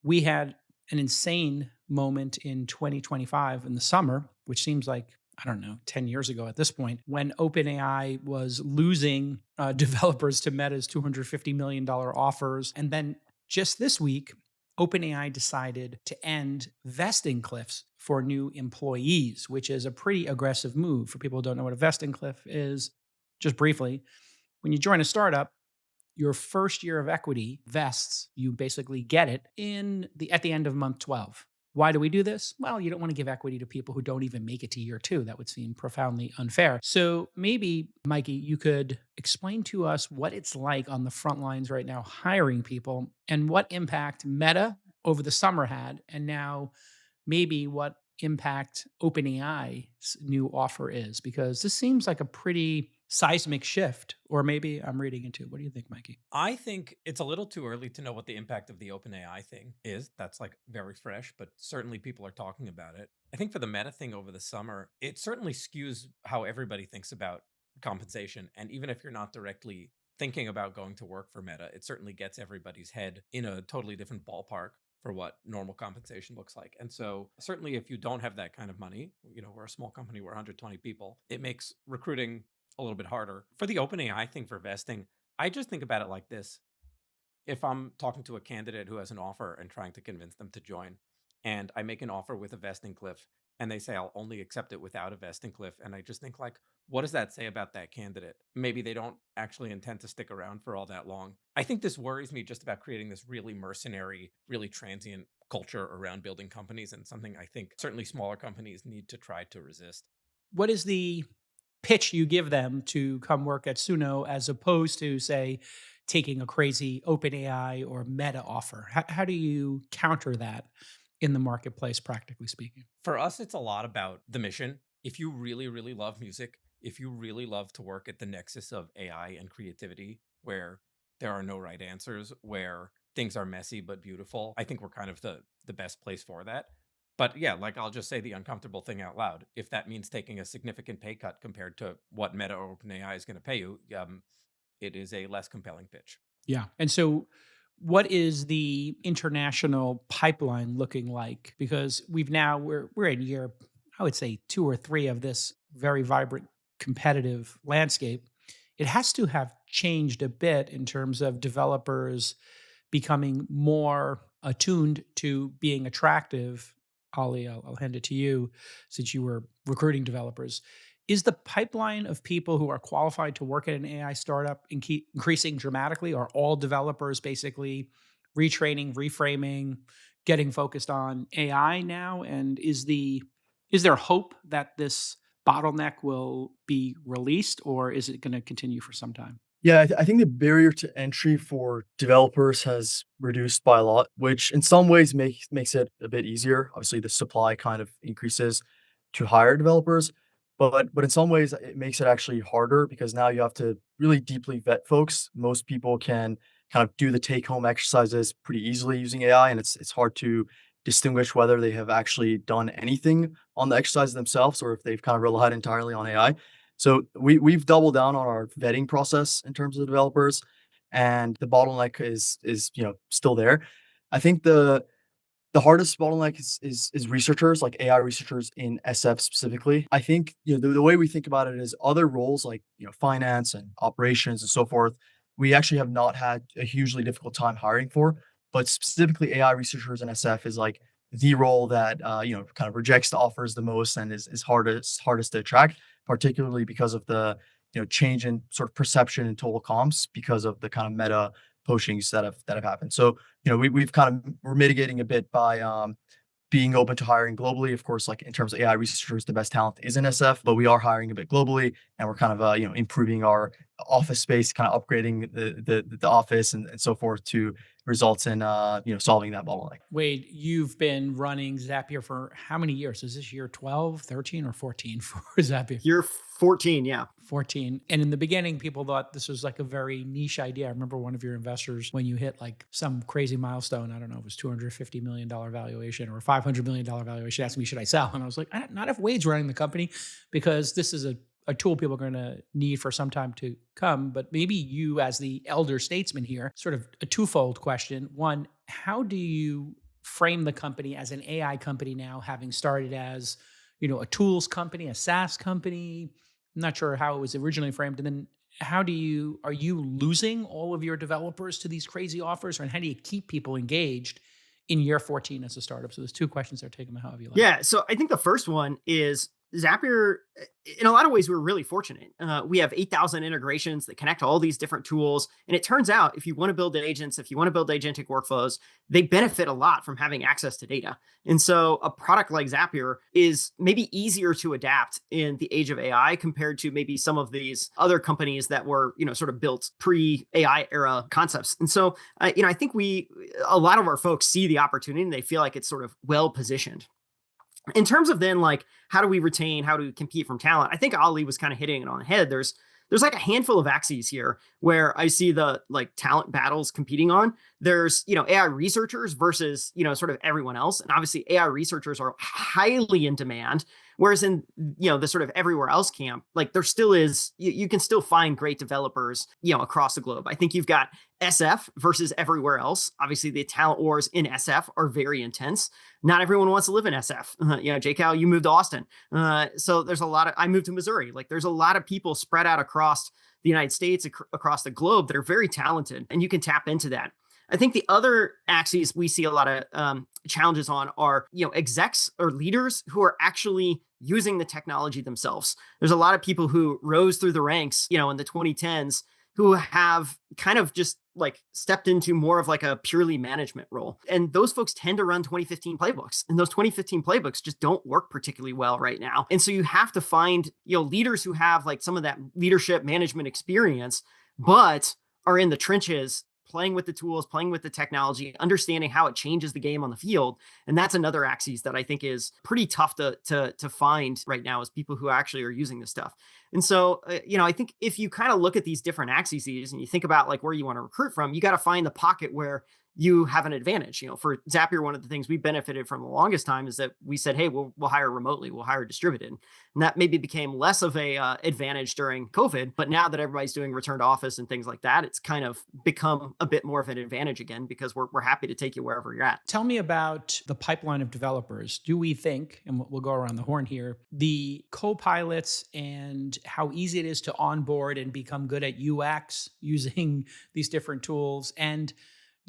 We had an insane moment in 2025 in the summer, which seems like, I don't know, 10 years ago at this point, when OpenAI was losing developers to Meta's $250 million offers. And then just this week, OpenAI decided to end vesting cliffs for new employees, which is a pretty aggressive move. For people who don't know what a vesting cliff is, just briefly, when you join a startup, your first year of equity vests, you basically get it at the end of month 12. Why do we do this? Well, you don't want to give equity to people who don't even make it to year 2. That would seem profoundly unfair. So maybe, Mikey, you could explain to us what it's like on the front lines right now hiring people and what impact Meta over the summer had, and now maybe what impact OpenAI's new offer is, because this seems like a pretty seismic shift, or maybe I'm reading into it. What do you think, Mikey? I think it's a little too early to know what the impact of the OpenAI thing is. That's like very fresh, but certainly people are talking about it. I think for the Meta thing over the summer, it certainly skews how everybody thinks about compensation. And even if you're not directly thinking about going to work for Meta, it certainly gets everybody's head in a totally different ballpark for what normal compensation looks like. And so certainly if you don't have that kind of money, we're a small company, we're 120 people, it makes recruiting a little bit harder. For the OpenAI thing for vesting, I just think about it like this. If I'm talking to a candidate who has an offer and trying to convince them to join, and I make an offer with a vesting cliff, and they say I'll only accept it without a vesting cliff, and I just think like, what does that say about that candidate? Maybe they don't actually intend to stick around for all that long. I think this worries me just about creating this really mercenary, really transient culture around building companies, and something I think certainly smaller companies need to try to resist. What is the pitch you give them to come work at Suno as opposed to, say, taking a crazy OpenAI or Meta offer? How do you counter that in the marketplace, practically speaking? For us, it's a lot about the mission. If you really, really love music, if you really love to work at the nexus of AI and creativity, where there are no right answers, where things are messy but beautiful, I think we're kind of the best place for that. But yeah, like I'll just say the uncomfortable thing out loud. If that means taking a significant pay cut compared to what Meta or OpenAI is going to pay you, it is a less compelling pitch. Yeah. And so, what is the international pipeline looking like? Because we're in year, I would say 2 or 3 of this very vibrant competitive landscape. It has to have changed a bit in terms of developers becoming more attuned to being attractive. Ali, I'll hand it to you since you were recruiting developers. Is the pipeline of people who are qualified to work at an AI startup increasing dramatically? Are all developers basically retraining, reframing, getting focused on AI now? And is there hope that this bottleneck will be released, or is it going to continue for some time? Yeah, I think the barrier to entry for developers has reduced by a lot, which in some ways makes it a bit easier. Obviously, the supply kind of increases to hire developers, but in some ways it makes it actually harder because now you have to really deeply vet folks. Most people can kind of do the take home exercises pretty easily using AI, and it's hard to distinguish whether they have actually done anything on the exercises themselves or if they've kind of relied entirely on AI. So we've doubled down on our vetting process in terms of developers, and the bottleneck is still there. I think the hardest bottleneck is researchers, like AI researchers in SF specifically. I think the way we think about it is other roles like finance and operations and so forth. We actually have not had a hugely difficult time hiring for, but specifically AI researchers in SF is like the role that kind of rejects the offers the most and is hardest to attract, particularly because of the change in sort of perception in total comps because of the kind of meta poachings that have happened. So we've kind of we're mitigating a bit by being open to hiring globally. Of course, like in terms of AI researchers, the best talent is in SF, but we are hiring a bit globally, and we're kind of improving our office space, kind of upgrading the office and so forth to results in solving that bottleneck. Wade, you've been running Zapier for how many years? Is this year 12, 13, or 14 for Zapier? You're 14, yeah. 14. And in the beginning, people thought this was like a very niche idea. I remember one of your investors, when you hit like some crazy milestone, I don't know, it was $250 million valuation or $500 million valuation, asked me, should I sell? And I was like, not if Wade's running the company, because this is a tool people are going to need for some time to come. But maybe you, as the elder statesman here, sort of a twofold question. One, how do you frame the company as an AI company now, having started as, a tools company, a SaaS company? I'm not sure how it was originally framed. And then are you losing all of your developers to these crazy offers? And how do you keep people engaged in year 14 as a startup? So there's two questions there. Take them however you like. Yeah. So I think the first one is Zapier. In a lot of ways, we're really fortunate. We have 8,000 integrations that connect to all these different tools. And it turns out if you want to build agents, if you want to build agentic workflows, they benefit a lot from having access to data. And so a product like Zapier is maybe easier to adapt in the age of AI compared to maybe some of these other companies that were, sort of built pre-AI era concepts. And so, I think a lot of our folks see the opportunity and they feel like it's sort of well positioned. In terms of then like how do we retain, how do we compete from talent? I think Ali was kind of hitting it on the head. There's like a handful of axes here where I see the like talent battles competing on. There's, AI researchers versus, sort of everyone else. And obviously AI researchers are highly in demand. Whereas in, the sort of everywhere else camp, like there still is, you can still find great developers, across the globe. I think you've got SF versus everywhere else. Obviously the talent wars in SF are very intense. Not everyone wants to live in SF. JCal, you moved to Austin. So there's I moved to Missouri. Like there's a lot of people spread out across the United States, across the globe that are very talented, and you can tap into that. I think the other axes we see a lot of challenges on are, execs or leaders who are actually using the technology themselves. There's a lot of people who rose through the ranks, in the 2010s who have kind of just like stepped into more of like a purely management role. And those folks tend to run 2015 playbooks. And those 2015 playbooks just don't work particularly well right now. And so you have to find, leaders who have like some of that leadership management experience, but are in the trenches playing with the tools, playing with the technology, understanding how it changes the game on the field. And that's another axis that I think is pretty tough to find right now, is people who actually are using this stuff. And so, I think if you kind of look at these different axes and you think about like where you want to recruit from, you got to find the pocket where you have an advantage. For Zapier, one of the things we benefited from the longest time is that we said, hey, we'll hire remotely, we'll hire distributed. And that maybe became less of a advantage during COVID. But now that everybody's doing return to office and things like that, it's kind of become a bit more of an advantage again, because we're happy to take you wherever you're at. Tell me about the pipeline of developers. Do we think, and we'll go around the horn here, the co-pilots and how easy it is to onboard and become good at UX using these different tools, and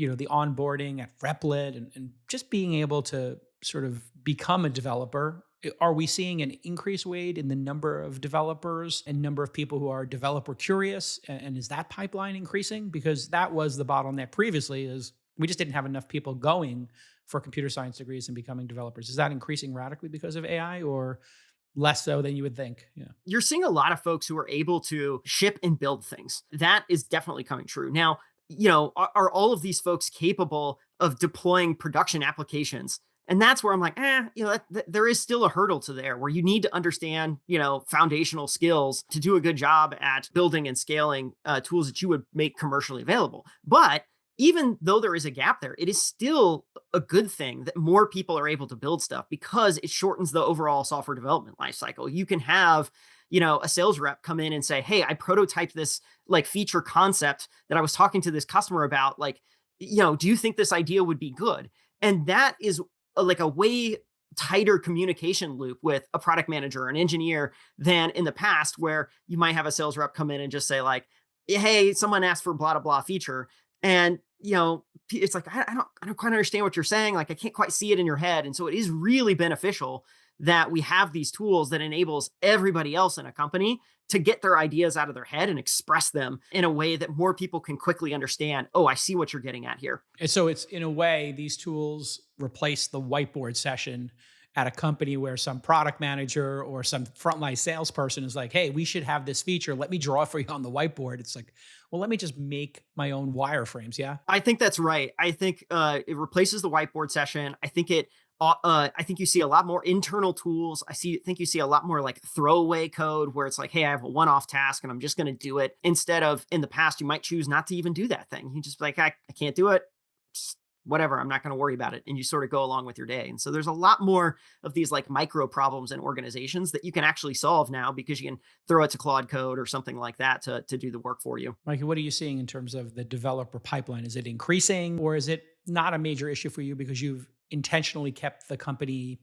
the onboarding at Replit and just being able to sort of become a developer? Are we seeing an increase, Wade, in the number of developers and number of people who are developer curious? And is that pipeline increasing? Because that was the bottleneck previously, is we just didn't have enough people going for computer science degrees and becoming developers. Is that increasing radically because of AI, or less so than you would think? Yeah. You're seeing a lot of folks who are able to ship and build things. That is definitely coming true. Now, are all of these folks capable of deploying production applications? And that's where I'm like, there is still a hurdle to there, where you need to understand, foundational skills to do a good job at building and scaling tools that you would make commercially available. But even though there is a gap there, it is still a good thing that more people are able to build stuff, because it shortens the overall software development lifecycle. You can have a sales rep come in and say, hey, I prototyped this like feature concept that I was talking to this customer about. Like, do you think this idea would be good? And that is like a way tighter communication loop with a product manager or an engineer than in the past, where you might have a sales rep come in and just say like, hey, someone asked for blah, blah, blah feature. And, it's like, I don't quite understand what you're saying. Like, I can't quite see it in your head. And so it is really beneficial that we have these tools that enables everybody else in a company to get their ideas out of their head and express them in a way that more people can quickly understand. Oh, I see what you're getting at here. And so it's, in a way, these tools replace the whiteboard session at a company where some product manager or some frontline salesperson is like, hey, we should have this feature. Let me draw for you on the whiteboard. It's like, well, let me just make my own wireframes. Yeah. I think that's right. I think it replaces the whiteboard session. I think you see a lot more internal tools. Think you see a lot more like throwaway code, where it's like, hey, I have a one-off task and I'm just going to do it. Instead of, in the past, you might choose not to even do that thing. You just be like, I can't do it. Just whatever, I'm not going to worry about it. And you sort of go along with your day. And so there's a lot more of these like micro problems in organizations that you can actually solve now, because you can throw it to Claude Code or something like that to do the work for you. Mikey, what are you seeing in terms of the developer pipeline? Is it increasing, or is it not a major issue for you because you've intentionally kept the company,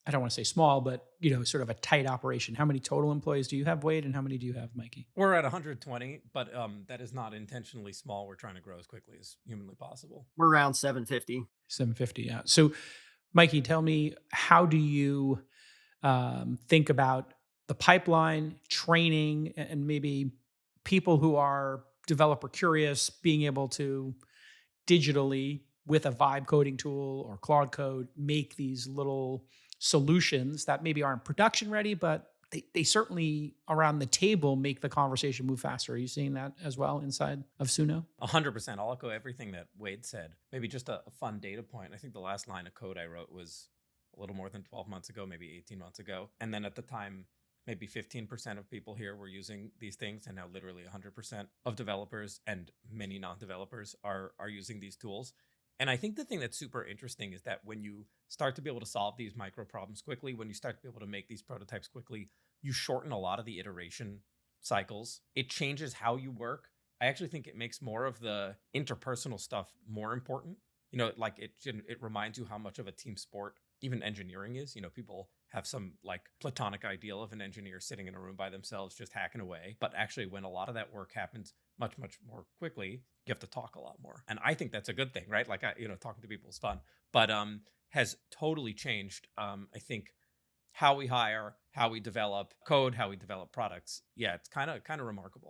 I don't want to say small, but sort of a tight operation. How many total employees do you have, Wade, and how many do you have, Mikey? We're at 120, but that is not intentionally small. We're trying to grow as quickly as humanly possible. We're around 750. 750, yeah. So, Mikey, tell me, how do you think about the pipeline, training, and maybe people who are developer curious being able to digitally, with a vibe coding tool or Claude Code, make these little solutions that maybe aren't production ready, but they certainly around the table make the conversation move faster. Are you seeing that as well inside of Suno? 100%. I'll echo everything that Wade said. Maybe just a fun data point. I think the last line of code I wrote was a little more than 12 months ago, maybe 18 months ago. And then at the time, maybe 15% of people here were using these things. And now literally 100% of developers and many non-developers are using these tools. And I think the thing that's super interesting is that when you start to be able to solve these micro problems quickly, when you start to be able to make these prototypes quickly, you shorten a lot of the iteration cycles. It changes how you work. I actually think it makes more of the interpersonal stuff more important. Like it reminds you how much of a team sport even engineering is. People have some like platonic ideal of an engineer sitting in a room by themselves just hacking away. But actually, when a lot of that work happens much, much more quickly, you have to talk a lot more. And I think that's a good thing, right? Like, talking to people is fun, but has totally changed, I think, how we hire, how we develop code, how we develop products. Yeah, it's kind of remarkable.